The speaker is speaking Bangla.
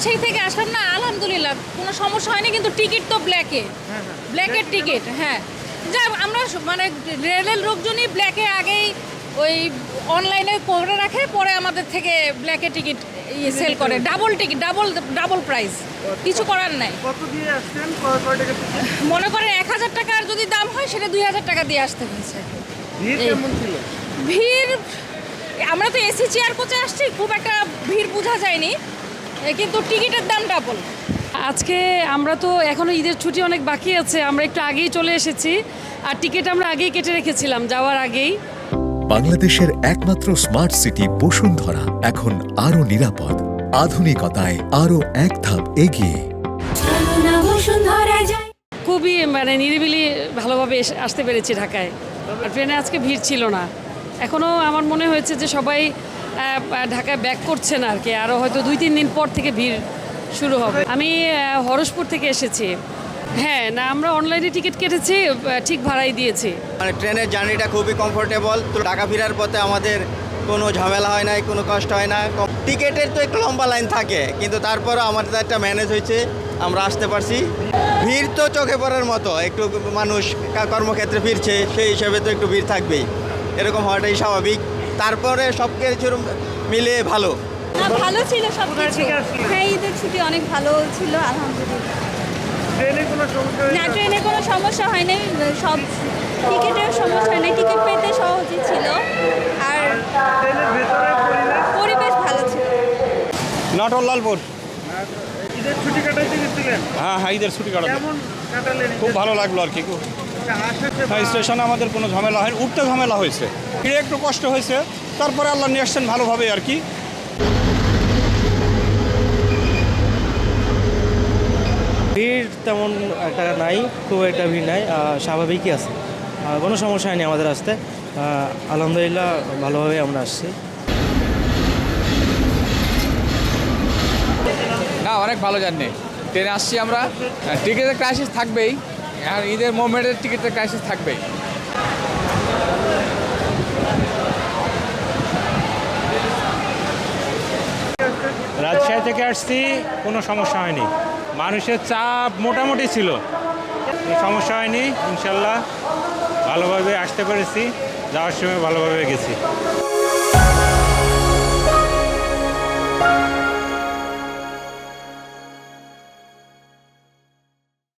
রাজশাহী থেকে আসলাম না, আলহামদুলিল্লাহ কোনো সমস্যা হয়নি, কিন্তু টিকিট তো ব্ল্যাকের টিকিট। হ্যাঁ, যা আমরা মানে রেলের লোকজনই ব্ল্যাকে আগেই ওই অনলাইনে করে রাখে, পরে আমাদের থেকে ব্ল্যাকে টিকিট সেল করে, ডাবল টিকিট, ডাবল প্রাইস, কিছু করার নাই। কত দিয়ে আসছেন, কয় টাকা টিকিট? মনে করেন 1000 টাকার যদি দাম হয় সেটা 2000 টাকা দিয়ে আসতে হয়েছে। ভিড় কেমন ছিল? ভিড়, আমরা তো এসি চেয়ার কোচে আসছি, খুব একটা ভিড় বোঝা যায়নি, কিন্তু টিকিটের দাম ডাবল। আজকে আমরা তো এখনও ঈদের ছুটি অনেক বাকি আছে, আমরা একটু আগেই চলে এসেছি, আর টিকিট আমরা আগেই কেটে রেখেছিলাম যাওয়ার আগেই। বাংলাদেশের একমাত্র স্মার্ট সিটি বসুন্ধরা এখন আরো নিরাপদ, আধুনিকতায় আরো এক ধাপ এগিয়ে। খুবই মানে নিরিবিলি ভালোভাবে আসতে পেরেছি ঢাকায়, আর ট্রেনে আজকে ভিড় ছিল না। এখনও আমার মনে হয়েছে যে সবাই ঢাকায় ব্যাক করছে না আর কি, আরও হয়তো 2-3 দিন পর থেকে ভিড় শুরু হবে। আমি হরসপুর থেকে এসেছি। হ্যাঁ, না আমরা অনলাইনে টিকিট কেটেছি, ঠিক ভাড়াই দিয়েছি। মানে ট্রেনের জার্নিটা খুবই কমফোর্টেবল, তো ঢাকা ফেরার পথে আমাদের কোনো ঝামেলা হয় না, কোনো কষ্ট হয় না। টিকিটের তো একটু লম্বা লাইন থাকে, কিন্তু তারপরও আমাদের একটা ম্যানেজ হয়েছে, আমরা আসতে পারছি। ভিড় তো চোখে পড়ার মতো, একটু মানুষ কর্মক্ষেত্রে ফিরছে, সেই হিসাবে তো একটু ভিড় থাকবেই, এরকম হওয়াটাই স্বাভাবিক। তারপরে সব কিছু মিলে ভালো। ভালো ছিল সব কোথায় কিছু। থেকে আসলেন? হ্যাঁ, ঈদের ছুটি অনেক ভালো ছিল আলহামদুলিল্লাহ। ট্রেনে কোনো সমস্যা না, ট্রেনে কোনো সমস্যা হয়নি, সব টিকিটের সমস্যা হয়নি, টিকিট পেতে সহজই ছিল, আর ট্রেনের ভেতরে পরিবেশ ভালো ছিল। নাটোর লালপুর। ঈদের ছুটি কাটাইতে গেছিলেন? হ্যাঁ, ঈদের ছুটি কাটাতে কেমন কাটালেন? খুব ভালো লাগলো আর কি। আসছে স্টেশনে আমাদের কোনো ঝামেলা হয়, উঠতে ঝামেলা হয়েছে, ফিরে একটু কষ্ট হয়েছে, তারপরে আল্লাহ নিয়ে আসছেন ভালোভাবে আর কি। ভিড় তেমন একটা নাই, খুব একটা ভিড় নাই, স্বাভাবিকই আছে, কোনো সমস্যা হয়নি আমাদের আসতে। আলহামদুলিল্লাহ ভালোভাবে আমরা আসছি। না, অনেক ভালো জার্নি, ট্রেনে আসছি আমরা। টিকিটের ক্রাইসিস থাকবেই, আর ঈদের মোমেন্টের টিকিটের ক্রাইসিস থাকবেই। রাজশাহী থেকে আসছি, কোনো সমস্যা হয়নি, মানুষের চাপ মোটামুটি ছিল, কোনো সমস্যা হয়নি। ইনশাল্লাহ ভালোভাবে আসতে পেরেছি, যাওয়ার সময় ভালোভাবে গেছি।